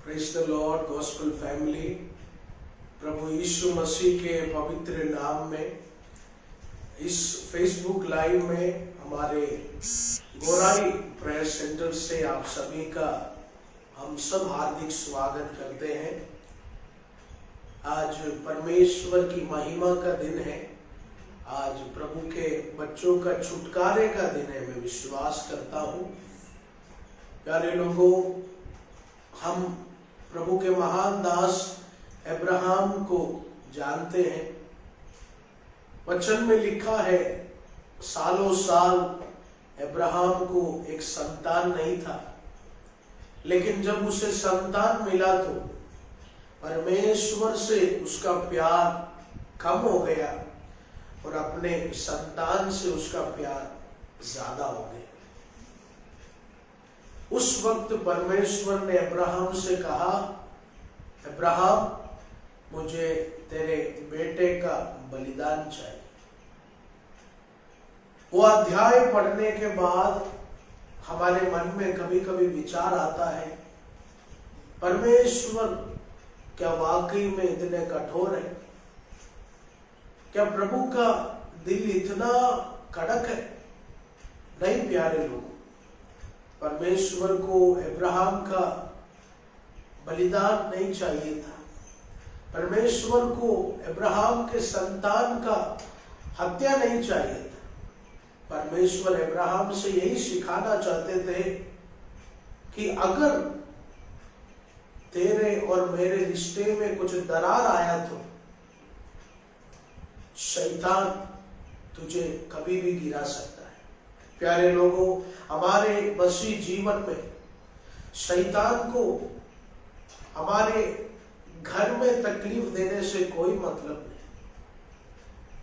Praise the Lord gospel family. प्रभु यीशु मसीह के पवित्र नाम में इस फेसबुक लाइव में हमारे गोराई प्रेयर सेंटर से आप सभी का हम सब हार्दिक स्वागत करते हैं। आज परमेश्वर की महिमा का दिन है। आज प्रभु के बच्चों का छुटकारे का दिन है। मैं विश्वास करता हूँ प्यारे लोगों, हम प्रभु के महान दास अब्राहम को जानते हैं। वचन में लिखा है सालों साल अब्राहम को एक संतान नहीं था, लेकिन जब उसे संतान मिला तो परमेश्वर से उसका प्यार कम हो गया और अपने संतान से उसका प्यार ज्यादा हो गया। उस वक्त परमेश्वर ने अब्राहम से कहा, अब्राहम मुझे तेरे बेटे का बलिदान चाहिए। वो अध्याय पढ़ने के बाद हमारे मन में कभी कभी विचार आता है, परमेश्वर क्या वाकई में इतने कठोर है? क्या प्रभु का दिल इतना कड़क है? नहीं प्यारे लोग, परमेश्वर को अब्राहम का बलिदान नहीं चाहिए था। परमेश्वर को अब्राहम के संतान का हत्या नहीं चाहिए था। परमेश्वर अब्राहम से यही सिखाना चाहते थे कि अगर तेरे और मेरे रिश्ते में कुछ दरार आया तो शैतान तुझे कभी भी गिरा सकता है। प्यारे लोगों, हमारे मसीह जीवन में शैतान को हमारे घर में तकलीफ देने से कोई मतलब नहीं।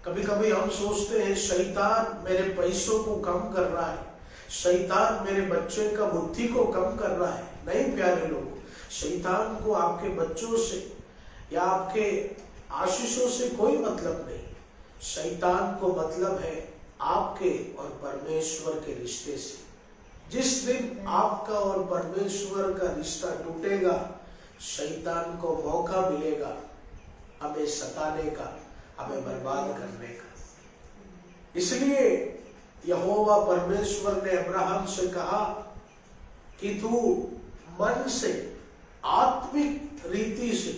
कभी कभी हम सोचते हैं शैतान मेरे पैसों को कम कर रहा है, शैतान मेरे बच्चे का बुद्धि को कम कर रहा है। नहीं प्यारे लोगों, शैतान को आपके बच्चों से या आपके आशीषों से कोई मतलब नहीं। शैतान को मतलब है आपके और परमेश्वर के रिश्ते से। जिस दिन आपका और परमेश्वर का रिश्ता टूटेगा, शैतान को मौका मिलेगा हमें सताने का, हमें बर्बाद करने का। इसलिए यहोवा परमेश्वर ने अब्राहम से कहा कि तू मन से, आत्मिक रीति से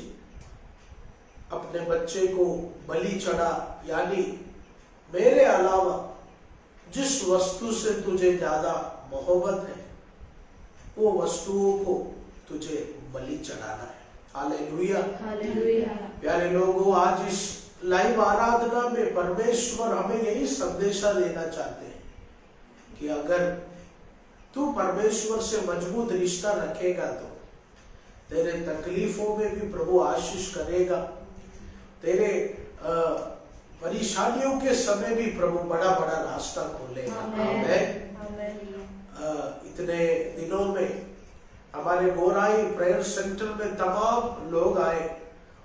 अपने बच्चे को बलि चढ़ा, यानी मेरे अलावा जिस वस्तु से तुझे ज्यादा मोहब्बत है वो वस्तुओं को तुझे बलि चढ़ाना है। Hallelujah, hallelujah. प्यारे लोगों, आज इस लाइव आराधना में परमेश्वर हमें यही संदेशा देना चाहते हैं कि अगर तू परमेश्वर से मजबूत रिश्ता रखेगा तो तेरे तकलीफों में भी प्रभु आशीष करेगा। तेरे परेशानियों के समय भी प्रभु बड़ा बड़ा रास्ता खोलेगा। आमीन। इतने दिनों में हमारे गोराई प्रेयर सेंटर में तमाम लोग आए,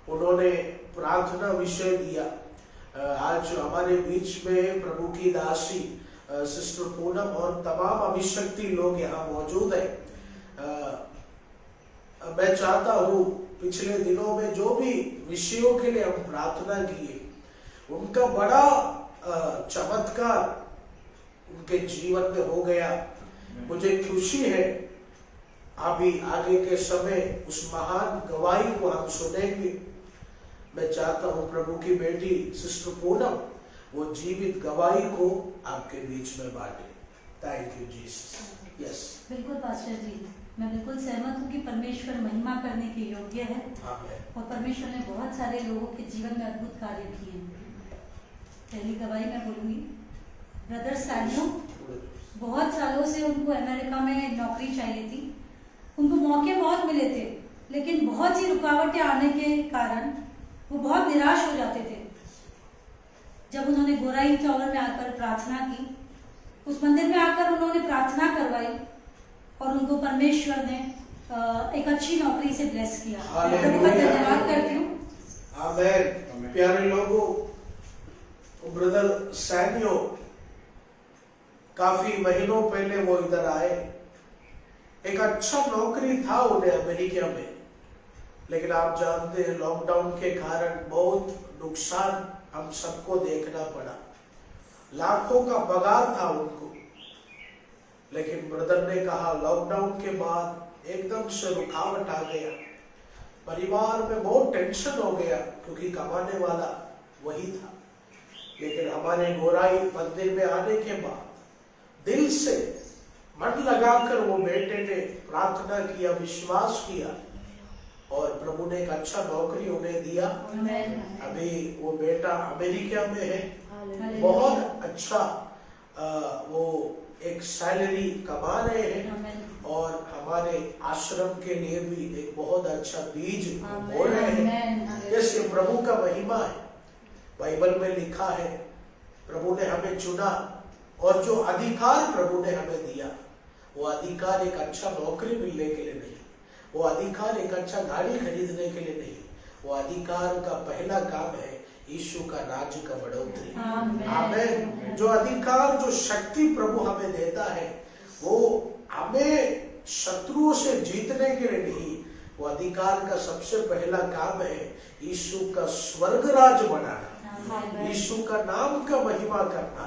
उन्होंने प्रार्थना विषय दिया। आज हमारे बीच में प्रभु की दासी सिस्टर पूनम और तमाम अभिषक्ति लोग यहाँ मौजूद है। मैं चाहता हूँ पिछले दिनों में जो भी विषयों के लिए हम प्रार्थना किए, उनका बड़ा चमत्कार उनके जीवन में हो गया। मुझे खुशी है अभी आगे के समय उस महान गवाही को हम सुनेंगे। मैं चाहता हूँ प्रभु की बेटी सिस्टर पूनम वो जीवित गवाही को आपके बीच में बांटे। Thank you Jesus. यस, बिल्कुल पास्टर जी, मैं बिल्कुल सहमत हूँ कि परमेश्वर महिमा करने के योग्य है और परमेश्वर ने बहुत सारे लोगों के जीवन में अद्भुत कार्य किए हैं। पहली गवाही मैं बोलूँगी, ब्रदर सैन्यो, बहुत सालों से उनको अमेरिका में नौकरी चाहिए थी। उनको मौके बहुत मिले थे, लेकिन बहुत सी रुकावटें आने के कारण वो बहुत निराश हो जाते थे। जब उन्होंने गोराई चौवर में आकर प्रार्थना की, उस मंदिर में आकर उन्होंने प्रार्थना करवाई और उनको परमेश्वर ने एक अच्छी नौकरी से ब्लेस किया। धन्यवाद करती हूँ। आमीन। प्यारे लोगों, ब्रदर सैनियो काफी महीनों पहले वो इधर आए। एक अच्छा नौकरी था उन्हें अमेरिका में, लेकिन आप जानते हैं लॉकडाउन के कारण बहुत नुकसान हम सबको देखना पड़ा। लाखों का पगार था उनको, लेकिन ब्रदर ने कहा लॉकडाउन के बाद एकदम से रुकावट आ गया, परिवार में बहुत टेंशन हो गया क्योंकि कमाने वाला वही था। लेकिन हमारे गोराई मंदिर में आने के बाद दिल से मन लगाकर वो बेटे ने प्रार्थना किया, विश्वास किया और प्रभु ने एक अच्छा नौकरी उन्हें दिया। अभी वो बेटा अमेरिका में है, बहुत अच्छा वो एक सैलरी कमा रहे हैं और हमारे आश्रम के लिए भी एक बहुत अच्छा बीज बो रहे हैं। जैसे प्रभु का महिमा है, बाइबल में लिखा है प्रभु ने हमें चुना और जो अधिकार प्रभु ने हमें दिया, वो अधिकार एक अच्छा नौकरी मिलने के लिए नहीं, वो अधिकार एक अच्छा गाड़ी खरीदने के लिए नहीं, वो अधिकार का पहला काम है यीशु का राज्य का बढ़ोतरी। आमीन। जो अधिकार, जो शक्ति प्रभु हमें देता है, वो हमें शत्रुओं से जीतने के लिए नहीं, वो अधिकार का सबसे पहला काम है यीशु का स्वर्ग राज्य बनाना, यीशु का नाम का महिमा करना,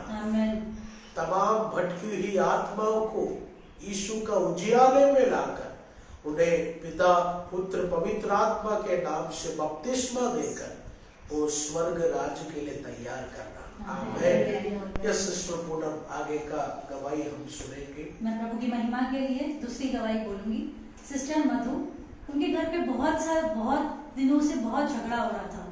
तमाम भटकी हुई आत्माओं को यीशु का उजियाले में लाकर उन्हें पिता पुत्र पवित्र आत्मा के नाम से बपतिस्मा देकर वो स्वर्ग राज्य के लिए तैयार करना। आमीन। यस सिस्टर पूनम, आगे का गवाही हम सुनेंगे। मैं प्रभु की महिमा के लिए दूसरी गवाही बोलूंगी। सिस्टर मधु, उनके घर पे बहुत दिनों से बहुत झगड़ा हो रहा था।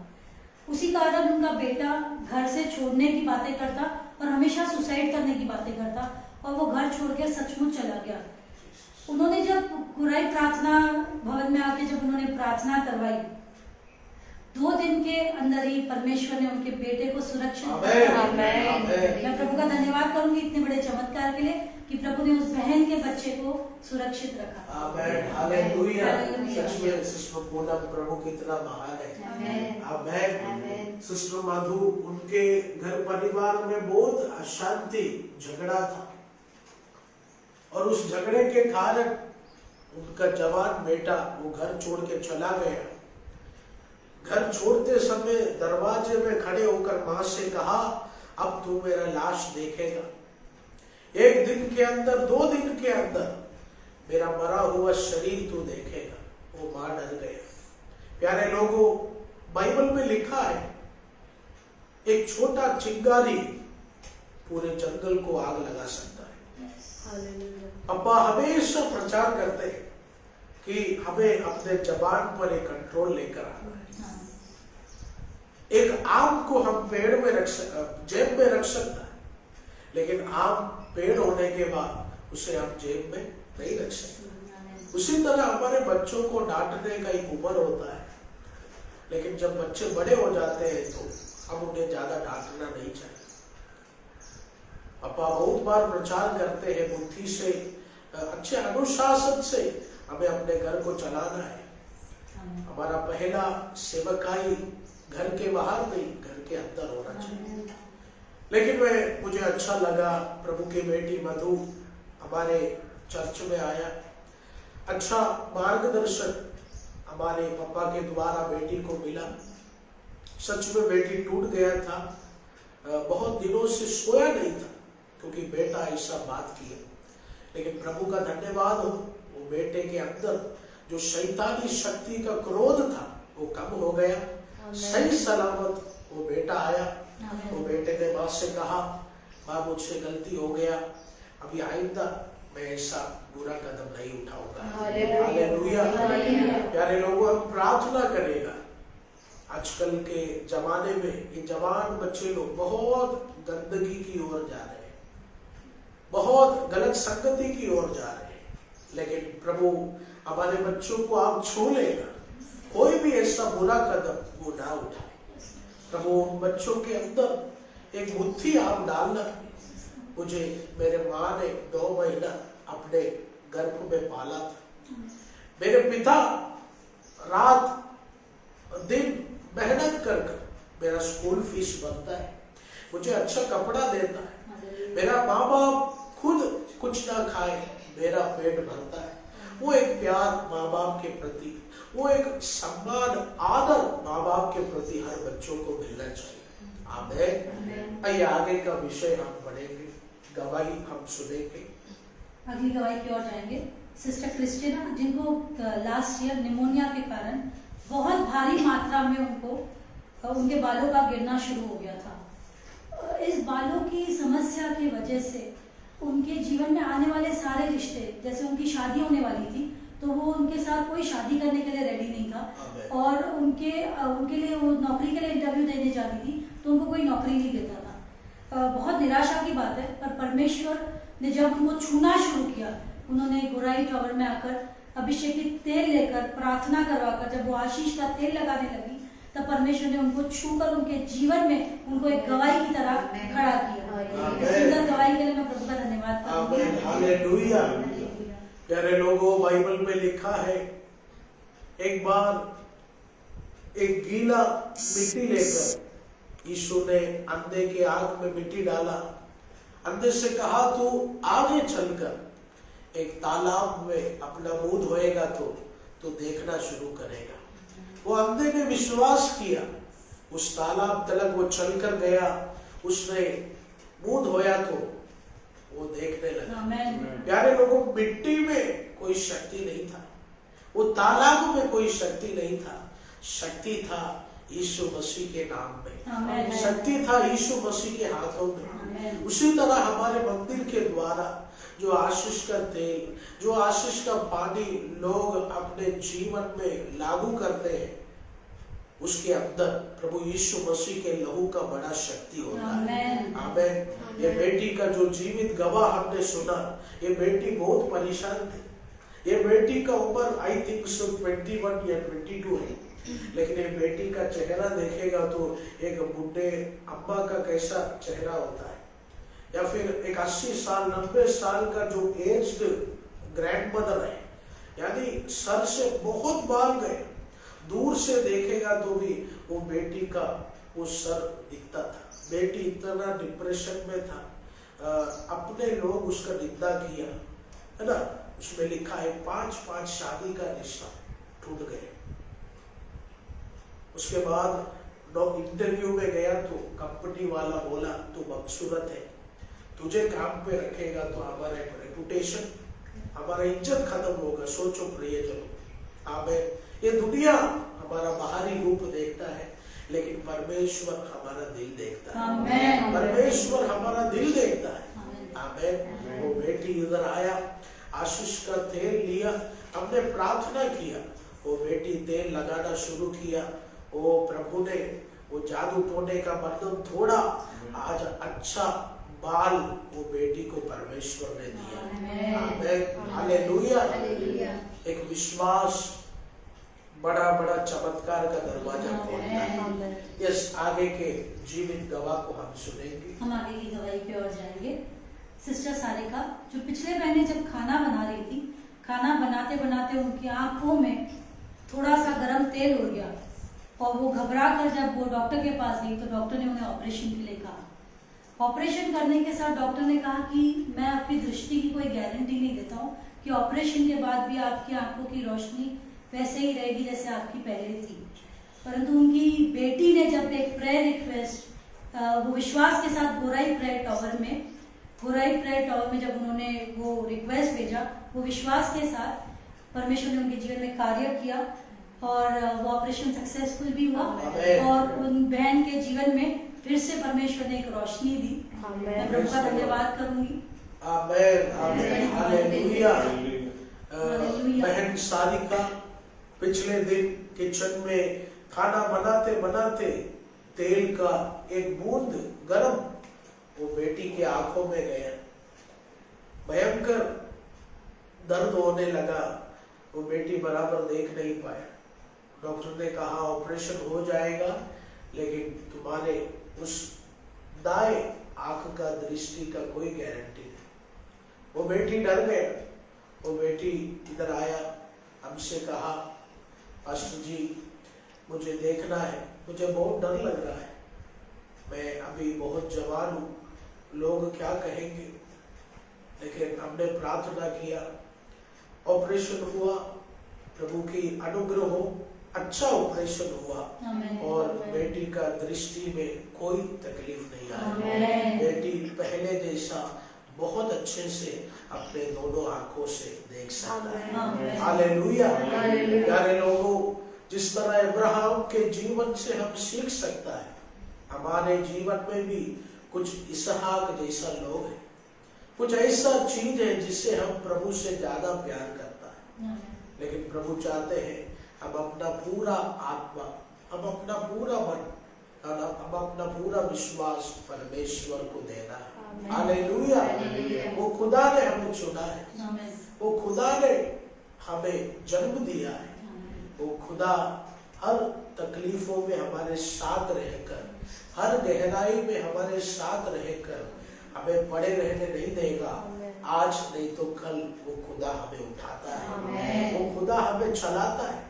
उसी कारण उनका बेटा घर से छोड़ने की बातें करता और हमेशा सुसाइड करने की बातें करता और वो घर छोड़ के सचमुच चला गया। उन्होंने जब गुराई प्रार्थना भवन में आके जब उन्होंने प्रार्थना करवाई, 2 दिन के अंदर ही परमेश्वर ने उनके बेटे को सुरक्षित रखा। मैं प्रभु का धन्यवाद करूंगी इतने बड़े चमत्कार के लिए कि प्रभु ने उस बहन के बच्चे को सुरक्षित रखा। आमीन। हालेलुया। सच में सिस्टर पूनम प्रभु कितना महान है। आमीन। सिस्टर मधु, उनके घर परिवार में बहुत अशांति, झगड़ा था और उस झगड़े के कारण उनका जवान बेटा वो घर छोड़ के चला गया। घर छोड़ते समय दरवाजे में खड़े होकर मां से कहा, अब तू मेरा लाश देखेगा, 1 दिन के अंदर 2 दिन के अंदर मेरा मरा हुआ शरीर तू देखेगा। वो मां डर गया। प्यारे लोगों, बाइबल में लिखा है एक छोटा चिंगारी पूरे जंगल को आग लगा सकता है। पापा हमेशा प्रचार करते हैं कि हमें अपने जबान पर एक कंट्रोल लेकर आना है। एक आम को हम पेड़ में जेब में रख सकता है, लेकिन आम पेड़ होने के बाद उसे हम जेब में नहीं रख सकते। उसी तरह हमारे बच्चों को डांटने का एक उम्र होता है, लेकिन जब बच्चे बड़े हो जाते हैं तो हम उन्हें ज्यादा डांटना नहीं चाहिए। पापा बहुत बार प्रचार करते हैं बुद्धि से, अच्छे अनुशासन से हमें अपने घर को चलाना है। हमारा पहला सेवकाई घर के बाहर नहीं, घर के अंदर होना चाहिए। लेकिन मुझे अच्छा लगा, प्रभु की बेटी मधु हमारे चर्च में आया, अच्छा मार्गदर्शन हमारे पापा के द्वारा बेटी को मिला। सच में बेटी टूट गया था, बहुत दिनों से सोया नहीं था क्योंकि बेटा ऐसा बात किया। लेकिन प्रभु का धन्यवाद हो, वो बेटे के अंदर जो शैतानी शक्ति का क्रोध था वो कम हो गया। सही सलामत वो बेटा आया। वो बेटे ने माँ से कहा, माँ मुझसे गलती हो गया, अभी आइंदा मैं ऐसा बुरा कदम नहीं उठाऊंगा। हालेलुया। प्यारे लोगों, हम प्रार्थना करेगा। आजकल के जमाने में ये जवान बच्चे लोग बहुत गंदगी की ओर जा रहे हैं, बहुत गलत संगति की ओर जा रहे हैं, लेकिन प्रभु हमारे बच्चों को आप छू लेगा, कोई भी ऐसा बुरा कदम वो ना उठाए। प्रभु उन बच्चों के अंदर एक बुद्धि आप डालना। मुझे मेरे माँ ने 9 महीना अपने गर्भ में पाला था। मेरे पिता रात दिन मेहनत कर मेरा स्कूल फीस बनता है, मुझे अच्छा कपड़ा देता है। मेरा माँ बाप खुद कुछ ना खाए, मेरा पेट भरता है वो एक प्यार माँ बाप के प्रति, वो एक सम्मान आदर माँ बाप के प्रति हर बच्चों को मिलना चाहिए। आमीन। आइए आगे का विषय हम पढ़ेंगे, गवाही हम सुनेंगे। अगली गवाही की ओर जाएंगे। सिस्टर क्रिस्टीना, जिनको लास्ट ईयर निमोनिया के कारण बहुत भारी मात्रा में उनके बालों का गिरना शुरू हो गया था। इस बालों की समस्या की वजह से उनके जीवन में आने वाले सारे रिश्ते, जैसे उनकी शादी होने वाली थी तो वो उनके साथ कोई शादी करने के लिए रेडी नहीं था, और उनके लिए वो नौकरी के लिए इंटरव्यू देने जाती थी तो उनको कोई नौकरी नहीं देता था। बहुत निराशा की बात है, पर परमेश्वर ने जब उनको छूना शुरू किया, उन्होंने गोराई टावर में आकर अभिषेकित तेल लेकर प्रार्थना करवाकर जब वो आशीष का तेल लगाने लगी, तब परमेश्वर ने उनको छूकर उनके जीवन में उनको एक गवाही की तरह खड़ा किया। सुंदर गवाही के लिए मैं प्रभु का धन्यवाद करूंगी। हालेलुया। प्यारे लोगों, बाइबल में लिखा है, एक बार एक गीला मिट्टी लेकर यीशु ने अंधे के आंख में मिट्टी डाला, अंधे से कहा तू आगे चलकर एक तालाब में अपना मुंह धोएगा तो देखना शुरू करेगा। वो अंधे ने विश्वास किया, उस तालाब तक वो चलकर गया, उसने मुंह धोया तो वो देखने लगा। प्यारे लोगों, मिट्टी में कोई शक्ति नहीं था, वो तालाब में कोई शक्ति नहीं था, शक्ति था यीशु मसीह के नाम में, शक्ति था यीशु मसीह के हाथों में। उसी तरह हमारे मंदिर के द्वारा जो आशीष का तेल, जो आशीष का पानी लोग अपने जीवन में लागू करते हैं, उसके अंदर प्रभु यीशु मसीह के लहू का बड़ा शक्ति होता है। आमीन। ये बेटी का जो जीवित गवाह हमने सुना, ये बेटी बहुत परेशान थी। ये बेटी का उम्र आई थिंक 21 या 22 है, लेकिन ये बेटी का चेहरा देखेगा तो एक बुढ़े अम्मा का कैसा चेहरा होता है, या फिर एक 80 साल 90 साल का जो एज्ड ग्रैंडमदर है, यानी सर से बहुत बाल गए, दूर से देखेगा तो भी वो बेटी का वो सर दिखता था। बेटी इतना डिप्रेशन में था, अपने लोग उसका निंदा किया, है ना। उसमें लिखा है 5 शादी का रिश्ता टूट गए। उसके बाद लोग इंटरव्यू में गया तो कंपनी वाला बोला तू बदसूरत है, तुझे काम पे रखेगा तो हमारा रेपुटेशन, हमारा इज्जत खत्म होगा। सोचो प्रियजनों, आमीन। ये दुनिया हमारा बाहरी रूप देखता है, लेकिन परमेश्वर हमारा दिल देखता है। परमेश्वर हमारा दिल देखता है। आमीन। वो बेटी इधर आया, आशीष का तेल लिया, हमने प्रार्थना किया, वो बेटी तेल लगाना शुरू किया। वो प्रभु ने वो जादू टोने का बर्तन थोड़ा, आज अच्छा बाल वो बेटी को परमेश्वर ने दिया। आमीन। हालेलुया। एक विश्वास बड़ा बड़ा चमत्कार का दरवाजा खोलता है। यस, आगे के जीवित गवाह को हम सुनेंगे। हम आगे की गवाही की ओर जाएंगे। सिस्टर सारिका, जो पिछले महीने जब खाना बना रही थी, खाना बनाते बनाते उनकी आंखों में थोड़ा सा गर्म तेल उड़ गया, और वो घबरा कर जब वो डॉक्टर के पास गई तो डॉक्टर ने उन्हें ऑपरेशन के लिए कहा। ऑपरेशन करने के साथ डॉक्टर ने कहा कि मैं आपकी दृष्टि की कोई गारंटी नहीं देता हूँ कि ऑपरेशन के बाद भी आपकी आंखों की रोशनी वैसे ही रहेगी जैसे आपकी पहले थी। परंतु उनकी बेटी ने जब एक प्रेयर रिक्वेस्ट, वो विश्वास के साथ गोराई प्रेयर टावर में जब उन्होंने वो रिक्वेस्ट भेजा, वो विश्वास के साथ परमेश्वर ने उनके जीवन में कार्य किया, और वो ऑपरेशन सक्सेसफुल भी हुआ, और उन बहन के जीवन में फिर से परमेश्वर ने एक रोशनी दी। मैं प्रभु का धन्यवाद करूंगी। आमीन। आमीन। हालेलुया। बहन सारिका पिछले दिन किचन में खाना बनाते बनाते तेल का एक बूंद गरम वो बेटी के आंखों में गया, भयंकर दर्द होने लगा, वो बेटी बराबर देख नहीं पाया। डॉक्टर ने कहा ऑपरेशन हो जाएगा, लेकिन तुम्हारे उस दाएं आंख का दृष्टि का कोई गारंटी नहीं। वो बेटी डर गया। वो बेटी इधर आया, हमसे कहा पास्टर जी मुझे देखना है, मुझे बहुत डर लग रहा है, मैं अभी बहुत जवान हूँ, लोग क्या कहेंगे। लेकिन हमने प्रार्थना किया ऑपरेशन हुआ, प्रभु की अनुग्रह हो, अच्छा ऑपरेशन हुआ और बेटी का दृष्टि में कोई तकलीफ नहीं आई। बेटी पहले जैसा बहुत अच्छे से अपने दोनों आंखों से देख सकता है। हालेलुया। प्यारे लोगों, जिस तरह अब्राहम के जीवन से हम सीख सकता है, हमारे जीवन में भी कुछ इसहाक जैसा लोग है, कुछ ऐसा चीज है जिससे हम प्रभु से ज्यादा प्यार करता है। लेकिन प्रभु चाहते हैं हम अपना पूरा आत्मा, हम अपना पूरा मन, हम अपना पूरा विश्वास परमेश्वर को देना है। हालेलुया। वो खुदा ने हमें चुना है, वो खुदा ने हमें जन्म दिया है, वो खुदा हर तकलीफों में हमारे साथ रहकर, हर गहराई में हमारे साथ रहकर हमें पड़े रहने नहीं देगा। आज नहीं तो कल वो खुदा हमें उठाता है, वो खुदा हमें चलाता है।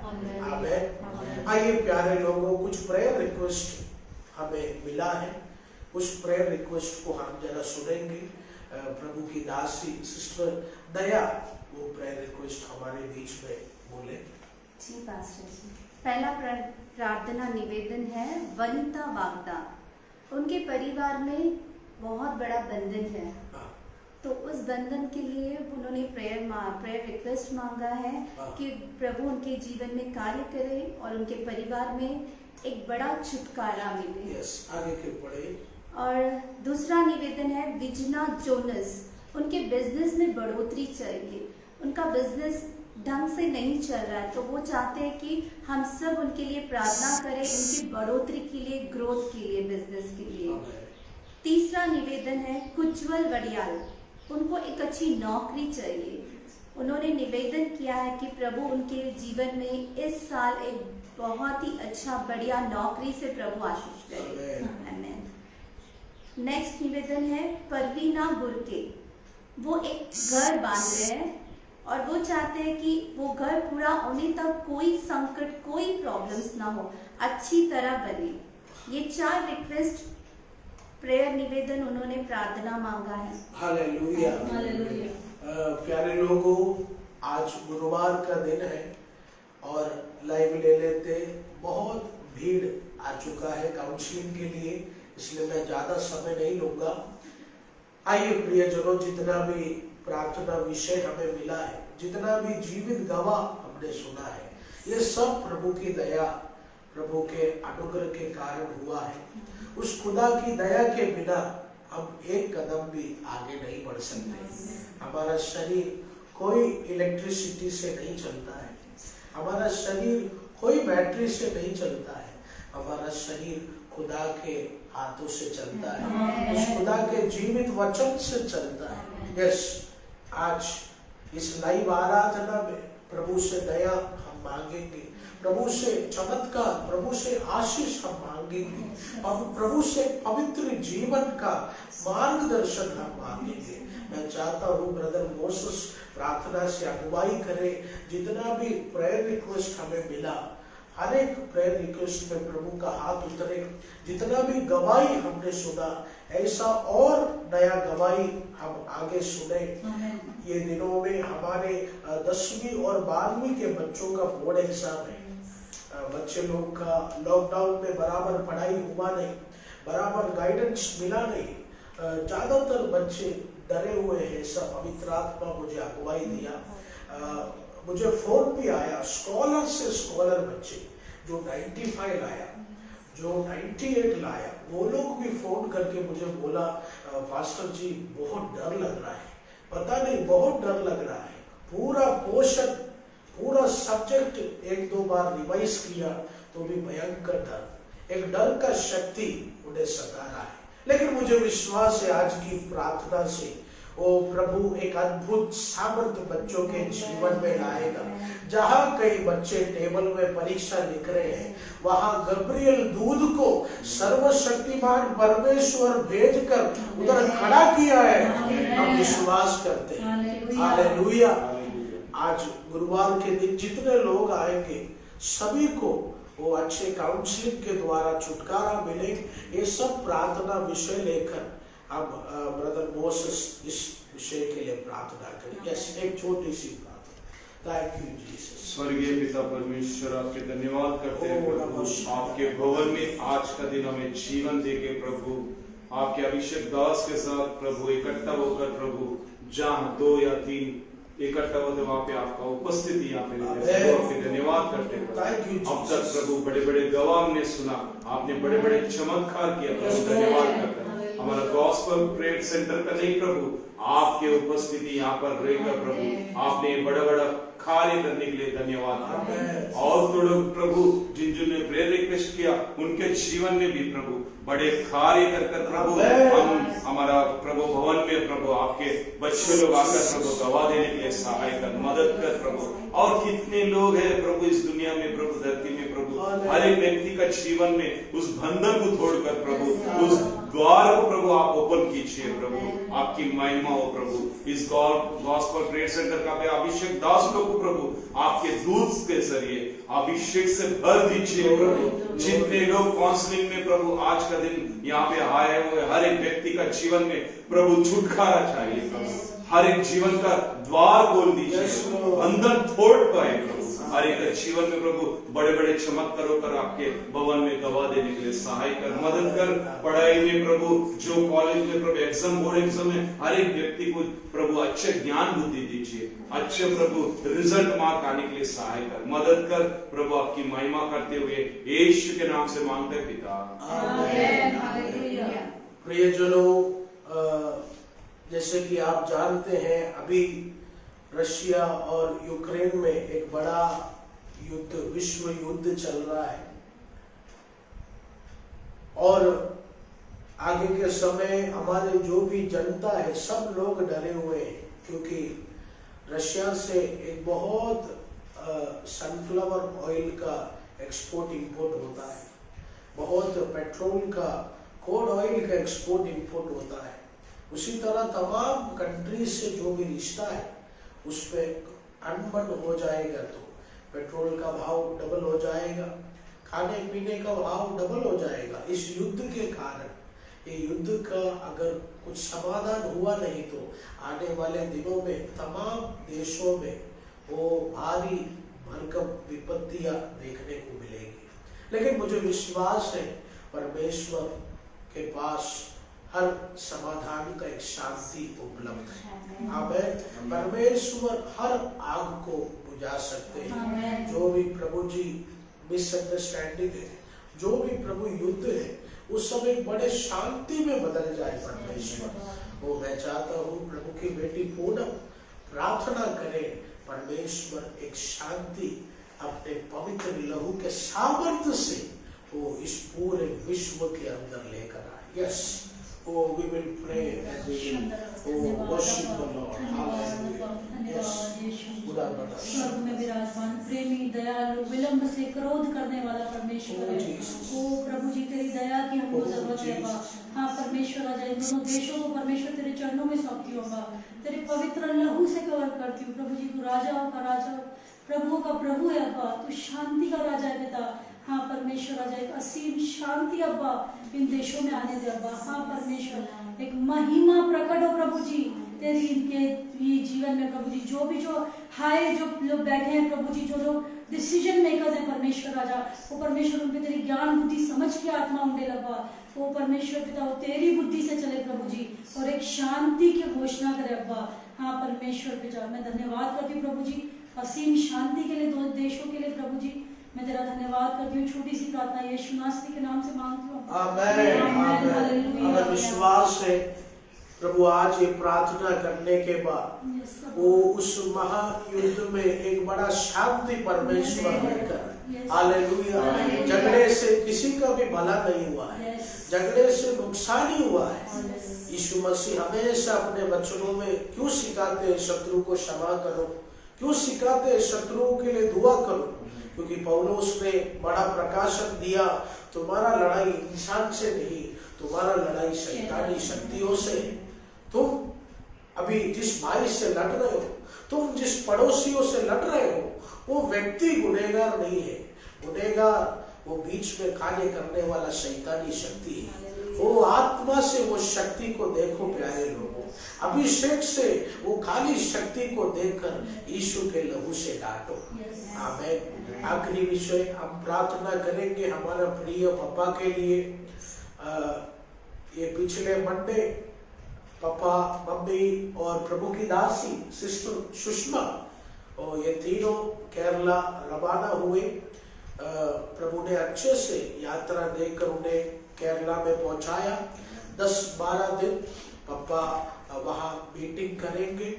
आमीन। आइए प्यारे लोगों, कुछ प्रेयर रिक्वेस्ट हमें मिला है, उस प्रेयर रिक्वेस्ट को हम जरा सुनेंगे। प्रभु की दासी सिस्टर दया वो प्रेयर रिक्वेस्ट हमारे बीच में बोले। जी पास्टर जी, पहला प्रार्थना निवेदन है वनिता वागदा। उनके परिवार में बहुत बड़ा बंधन है, तो उस बंधन के लिए उन्होंने प्रेयर रिक्वेस्ट मांगा है कि प्रभु उनके जीवन में कार्य करे और उनके परिवार में एक बड़ा छुटकारा मिले। आगे के पढ़े। और दूसरा निवेदन है विजना जोनस। उनके बिजनेस में बढ़ोतरी चाहिए, उनका बिजनेस ढंग से नहीं चल रहा है, तो वो चाहते हैं कि हम सब उनके लिए प्रार्थना करें, उनकी बढ़ोतरी के लिए, ग्रोथ के लिए, बिजनेस के लिए। तीसरा निवेदन है कुज्वल वड़ियाल। उनको एक अच्छी नौकरी चाहिए। उन्होंने निवेदन किया है कि प्रभु उनके जीवन में इस साल एक बहुत ही अच्छा बढ़िया नौकरी से प्रभु आशीष करे। आमीन। नेक्स्ट निवेदन है परवीना बुरके। वो एक घर बांध रहे हैं और वो चाहते हैं कि वो घर पूरा होने तक कोई संकट, कोई प्रॉब्लम्स ना हो, अच्छी तरह बने। ये 4 रिक्वेस्ट प्रेयर निवेदन उन्होंने प्रार्थना मांगा है। हालेलुया। प्यारे लोगों, आज गुरुवार का दिन है और लाइव ले लेते बहुत भीड़ आ चुका है काउंसलिंग के लिए, इसलिए मैं ज्यादा समय नहीं लूंगा। आइए प्रियजनों, जितना भी प्रार्थना विषय हमें मिला है, जितना भी जीवित गवाह हमने सुना है, ये सब प्रभु की दया, प्रभु के अनुग्रह के कारण हुआ है। उस खुदा की दया के बिना हम एक कदम भी आगे नहीं बढ़ सकते। हमारा शरीर कोई इलेक्ट्रिसिटी से नहीं चलता है, हमारा शरीर कोई बैटरी से नहीं चलता है, हमारा शरीर खुदा के हाथों से चलता है, उस खुदा के जीवित वचन से चलता है। यस, आज इस लाइव आराधना में प्रभु से दया हम मांगेंगे, प्रभु से चमत्कार, प्रभु से आशीष हम मांगेंगे, और प्रभु से पवित्र जीवन का मार्गदर्शन हम मांगेंगे। मैं चाहता हूँ ब्रदर मोसेस प्रार्थना से अगुवाई करे। जितना भी प्रेयर रिक्वेस्ट हमें मिला, हर एक प्रेयर रिक्वेस्ट में प्रभु का हाथ उतरे। जितना भी गवाही हमने सुना, ऐसा और नया गवाही हम आगे सुने। ये दिनों में हमारे 10वीं और 12वीं के बच्चों का बोर्ड एग्जाम है। बच्चे लोग का लॉकडाउन में बराबर पढ़ाई हुआ नहीं, बराबर गाइडेंस मिला नहीं, ज्यादातर बच्चे डरे हुए हैं। सब पवित्र आत्मा मुझे अगुवाई दिया। मुझे फोन भी आया स्कॉलर से, स्कॉलर बच्चे जो 95 लाया, जो 98 लाया, वो लोग भी फोन करके मुझे बोला, पास्टर जी बहुत डर लग रहा है, पता नहीं बहुत डर लग रहा है। पूरा पोर्शन, पूरा सब्जेक्ट 1-2 बार रिवाइज किया तो भी भयंकर डर, एक डर का शक्ति उन्हें सता रहा है। लेकिन मुझे विश्वास है आज की प्रार्थना से वो प्रभु एक अद्भुत सामर्थ्य बच्चों के जीवन में लाएगा। जहाँ कई बच्चे टेबल में परीक्षा लिख रहे हैं, वहाँ गब्रियल दूध को सर्वशक्तिमान परमेश्वर भेजकर उधर खड़ा किया है। हम विश्वास करते हैं। हालेलुया। आज गुरुवार के दिन जितने लोग आएंगे, सभी को वो अच्छे काउंसलिंग के द्वारा छुटकारा मिले। ये सब प्रार्थना विषय लेकर हम ब्रदर मोसेस इस विषय के लिए प्रार्थना करें। यस, एक छोटी सी प्रार्थना। Thank you Jesus. स्वर्गीय पिता परमेश्वर, आपके धन्यवाद करते हैं प्रभु, आपके भवन में आज का दिन हमें जीवन देके प्रभु, आपके अभिषेक दास के साथ प्रभु इकट्ठा होकर प्रभु, जहाँ 2 या 3 इकट्ठा होते वहां पे आपका उपस्थिति यहाँ पे आपके धन्यवाद करते हैं। अब तक प्रभु बड़े बड़े गवाह हमने सुना, आपने बड़े बड़े चमत्कार किया प्रभु, धन्यवाद करते हैं। हमारा गॉस्पेल प्रेयर सेंटर का नहीं प्रभु, आपके उपस्थिति यहाँ पर रहकर प्रभु, आपने बड़ा बड़ा कार्य करने के लिए धन्यवाद। और तो लोग प्रभु जिन ने प्रेयर रिक्वेस्ट किया, उनके जीवन में भी प्रभु बड़े कार्य कर प्रभु, हम हमारा प्रभु भवन में प्रभु आपके बच्चे लोग आकर प्रभु गवाह देने के लिए सहाय कर, मदद कर प्रभु। और कितने लोग हैं प्रभु इस दुनिया में प्रभु, धरती में प्रभु, हर एक व्यक्ति का जीवन में उस बंधन को तोड़कर प्रभु, उस द्वार को प्रभु आप ओपन कीजिए प्रभु, आपकी महिमा हो प्रभु। इस गॉस्पेल प्रेयर सेंटर का अभिषेक दास लोग को प्रभु आपके दूत के जरिए अभिषेक से भर दीजिए प्रभु। जितने लोग काउंसलिंग में प्रभु आज का दिन यहाँ पे आए हुए, हर एक व्यक्ति का जीवन में प्रभु छुटकारा चाहिए प्रभु, हर एक जीवन का द्वार खोल दीजिए, बंधन तोड़ पाए प्रभु, हर एक जीवन में प्रभु बड़े बड़े चमत्कारों कर आपके भवन में गवाह देने के लिए सहाय कर, मदद कर। पढ़ाई में प्रभु, जो कॉलेज में प्रभु एग्जाम, बोर्ड एग्जाम में हर एक व्यक्ति को प्रभु अच्छे ज्ञान बुद्धि दीजिए, अच्छे प्रभु रिजल्ट मार्क आने के लिए सहाय कर, मदद कर प्रभु। आपकी महिमा करते हुए यीशु के नाम से मांगते पिता, आमीन। प्रियजनों, जैसे कि आप जानते हैं अभी रशिया और यूक्रेन में एक बड़ा युद्ध, विश्व युद्ध चल रहा है और आगे के समय हमारे जो भी जनता है सब लोग डरे हुए हैं, क्योंकि रशिया से एक बहुत सनफ्लावर ऑयल का एक्सपोर्ट इंपोर्ट होता है, बहुत पेट्रोल का, कोड ऑयल का एक्सपोर्ट इंपोर्ट होता है। उसी तरह तमाम कंट्री से जो भी रिश्ता है उस पे अनबन हो जाएगा तो पेट्रोल का भाव डबल हो जाएगा, खाने पीने का भाव डबल हो जाएगा। इस युद्ध के कारण, ये युद्ध का अगर कुछ समाधान हुआ नहीं तो आने वाले दिनों में तमाम देशों में वो भारी भरकम विपत्तियां देखने को मिलेगी। लेकिन मुझे विश्वास है परमेश्वर के पास हर समाधान का एक शांति उपलब्ध है। आमीन। परमेश्वर हर आग को बुझा सकते हैं। जो भी प्रभु जी मिसअंडरस्टैंडिंग है, जो भी प्रभु युद्ध है, उस सब एक बड़े शांति में बदल जाए परमेश्वर। वो मैं चाहता हूँ प्रभु की बेटी पूनम प्रार्थना करे, परमेश्वर एक शांति अपने पवित्र लहू के सामर्थ्य से वो इस पूरे विश्व के अंदर लेकर आए। Yes, oh we will pray and we will worship the Lord. Hallelujah. Yes. स्वर्ग में विराजमान प्रेमी दयालु विलंब से क्रोध करने वाला परमेश्वर है। ओ प्रभु जी तेरी दया की हमको जरूरत है। हाँ परमेश्वर, आ जाए दोनों देशों को परमेश्वर तेरे चरणों में सौंपती हूँ, तेरे पवित्र लहू से कवर करती हूँ। प्रभु जी तू राजाओं का राजा, प्रभुओं का प्रभु है अब्बा, तू शांति का राजा है पिता। हाँ परमेश्वर, आ जाए असीम शांति अब्बा इन देशों में आने दे अब्बा। हाँ परमेश्वर, एक महिमा प्रकट हो प्रभु जी तेरी इनके जीवन में प्रभु जी। जो भी जो हाय जो लोग बैठे हैं प्रभु जी, जो लोग डिसीजन मेकर्स हैं परमेश्वर राजा, वो परमेश्वर उनपे तेरी ज्ञान बुद्धि समझ के आत्मा उंडे लगा। वो परमेश्वर पिता वो तेरी बुद्धि से चले प्रभु जी, और एक शांति की घोषणा करे अब्बा। हाँ परमेश्वर पिता, मैं धन्यवाद करती हूँ प्रभु जी असीम शांति के लिए, दो देशों के लिए प्रभु जी। मैं तेरा धन्यवाद करती हूँ। छोटी सी प्रार्थना यीशु मसीह के नाम से मांगती हूँ। आमीन। अगर विश्वास है प्रभु, आज ये प्रार्थना करने के बाद वो उस महायुद्ध में एक बड़ा शांति परमेश्वर लेकर, हालेलुया। झगड़े से किसी का भी भला नहीं हुआ है, झगड़े से नुकसान ही हुआ है। यीशु मसीह हमेशा अपने वचनों में क्यों सिखाते हैं शत्रु को क्षमा करो, क्यों सिखाते हैं शत्रुओं के लिए दुआ करो? क्योंकि पौलुस ने बड़ा प्रकाशन दिया, तुम्हारा लड़ाई इंसान से नहीं, तुम्हारा लड़ाई शैतानी शक्तियों से। तुम अभी जिस भाई से लड़ रहे हो, तुम जिस पड़ोसियों से लड़ रहे हो, वो व्यक्ति गुनहगार नहीं है। गुनहगार वो बीच में कार्य करने वाला शैतानी शक्ति है। वो आत्मा से वो शक्ति को देखो प्यारे लोगों, अभिषेक से वो खाली शक्ति को देखकर यीशु के लहू से डांटो। आमीन। आखिरी विषय हम प्रार्थना करेंगे हमारा प्रिय पापा के लिए। ये पिछले मंडे पापा, मम्मी और प्रभु की दासी सिस्टर सुषमा और ये तीनों केरला रवाना हुए। प्रभु ने अच्छे से यात्रा देकर उन्हें केरला में पहुंचाया। 10-12 दिन पापा वहाँ मीटिंग करेंगे।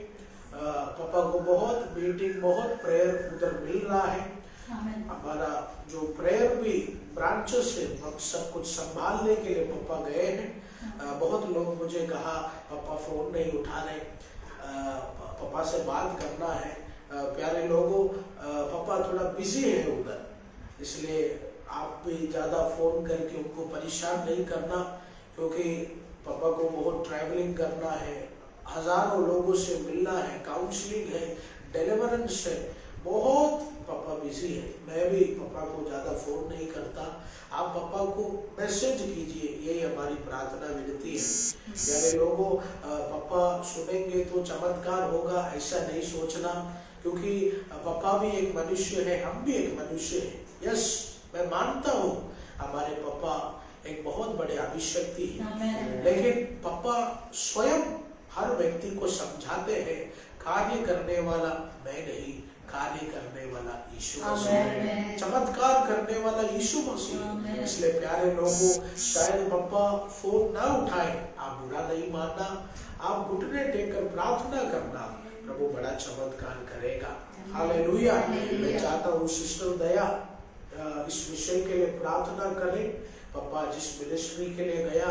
पापा को बहुत मीटिंग, बहुत प्रेयर उधर मिल रहा है। हमारा जो प्रेयर भी ब्रांचेस से हम सब कुछ संभालने के लिए पापा गए हैं। बहुत लोग मुझे कहा पापा फोन नहीं उठा रहे, पापा से बात करना है। प्यारे लोगों, पापा थोड़ा बिजी है उधर, इसलिए आप भी ज्यादा फोन करके उनको परेशान नहीं करना, क्योंकि पापा को बहुत ट्रैवलिंग करना है, हजारों लोगों से मिलना है, काउंसलिंग है, डिलीवरेंस है, बहुत पापा बिजी है। मैं भी पापा को ज्यादा फोन नहीं करता। आप पापा को मैसेज कीजिए, यही हमारी प्रार्थना विनती है। प्यारे लोगों, पापा सुनेंगे तो चमत्कार होगा ऐसा नहीं सोचना, क्योंकि पापा भी एक मनुष्य है, हम भी एक मनुष्य है। यस, मैं मानता हूँ हमारे पापा एक बहुत बड़े अभिषक्ति है, लेकिन पापा स्वयं हर व्यक्ति को समझाते हैं कार्य करने वाला मैं नहीं, कार्य करने वाला यीशु मसीह, चमत्कार करने वाला यीशु मसीह। इसलिए प्यारे लोगों, शायद पापा फोन ना उठाए, आप बुरा नहीं मानना, आप घुटने टेककर प्रार्थना करना, प्रभु बड़ा चमत्कार करेगा। हालेलुया। मैं चाहता हूँ सिस्टर दया इस विषय के लिए प्रार्थना करें। पापा जिस मिनिस्ट्री के लिए गया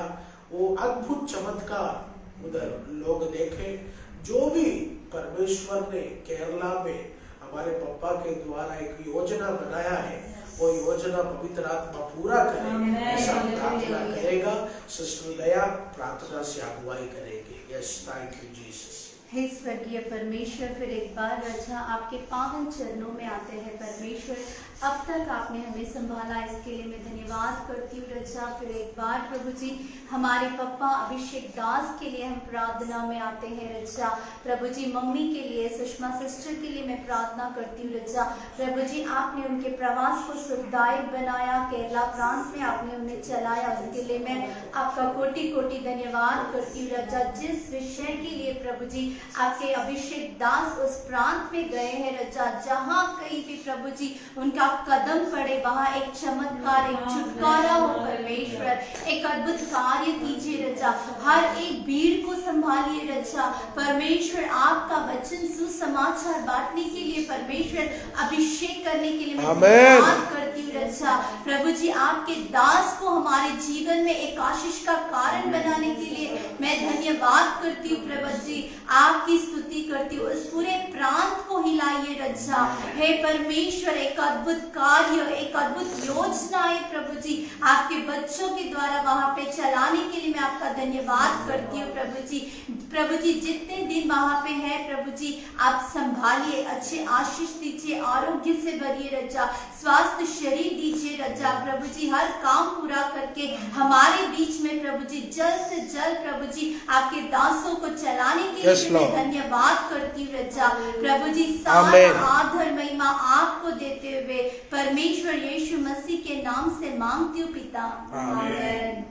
वो अद्भुत चमत्कार उधर लोग देखें। जो भी परमेश्वर ने केरला में हमारे पापा के द्वारा एक योजना बनाया है, वो योजना पवित्र आत्मा पूरा करे, ऐसा प्रार्थना करेगा। सिस्टर दया प्रार्थना से अगुवाई करेंगे। Yes, thank you Jesus. हे स्वर्गीय परमेश्वर, फिर एक बार रचा आपके पावन चरणों में आते हैं परमेश्वर। अब तक आपने हमें संभाला, इसके लिए मैं धन्यवाद करती हूँ रचा। फिर एक बार प्रभु जी हमारे पप्पा अभिषेक दास के लिए हम प्रार्थना में आते हैं रचा। प्रभु जी मम्मी के लिए, सुषमा सिस्टर के लिए मैं प्रार्थना करती हूँ रचा। प्रभु जी आपने उनके प्रवास को सुखदायक बनाया, केरला प्रांत में आपने उन्हें चलाया, उसके लिए मैं आपका कोटि कोटि धन्यवाद करती हूँ रचा। जिस विषय के लिए प्रभु जी आपके अभिषेक दास उस प्रांत में गए हैं रचा, जहाँ कहीं भी प्रभु जी उनका कदम पड़े वहाँ एक चमत्कार, एक छुटकारा हो परमेश्वर, एक अद्भुत कार्य कीजिए रचा। हर एक भीड़ को संभालिए रचा परमेश्वर। आपका वचन सुसमाचार बांटने के लिए परमेश्वर, अभिषेक करने के लिए मैं धन्यवाद करती हूँ रचा। प्रभु जी आपके दास को हमारे जीवन में एक आशीष का कारण बनाने के लिए मैं धन्यवाद करती हूँ प्रभु जी, आपकी स्तुति करती हूँ। उस पूरे प्रांत को हिलाइए रचा। हे परमेश्वर, एक अद्भुत कार्य, एक अद्भुत योजना है प्रभु जी आपके बच्चों के द्वारा वहां पे चलाने के लिए मैं आपका धन्यवाद करती हूँ प्रभु जी। प्रभु जी जितने दिन वहां पे है प्रभु जी आप संभालिए, अच्छे आशीष दीजिए, आरोग्य से भरिए रजा, स्वास्थ्य शरीर दीजिए रजा। प्रभु जी हर काम पूरा करके हमारे बीच में प्रभु जी जल्द से जल्द प्रभु जी आपके दासों को चलाने के लिए मैं धन्यवाद करती हूँ रजा। प्रभु जी सारा आदर महिमा आपको देते हुए परमेश्वर यीशु मसीह के नाम से मांगती हूँ पिता, आमीन।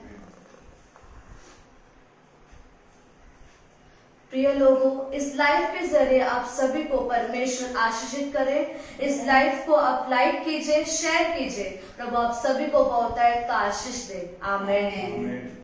प्रिय लोगों, इस लाइव के जरिए आप सभी को परमेश्वर आशीषित करे। इस लाइव को आप लाइक कीजिए, शेयर कीजिए। प्रभु आप सभी को बहुतायत का आशीष दे। आमीन।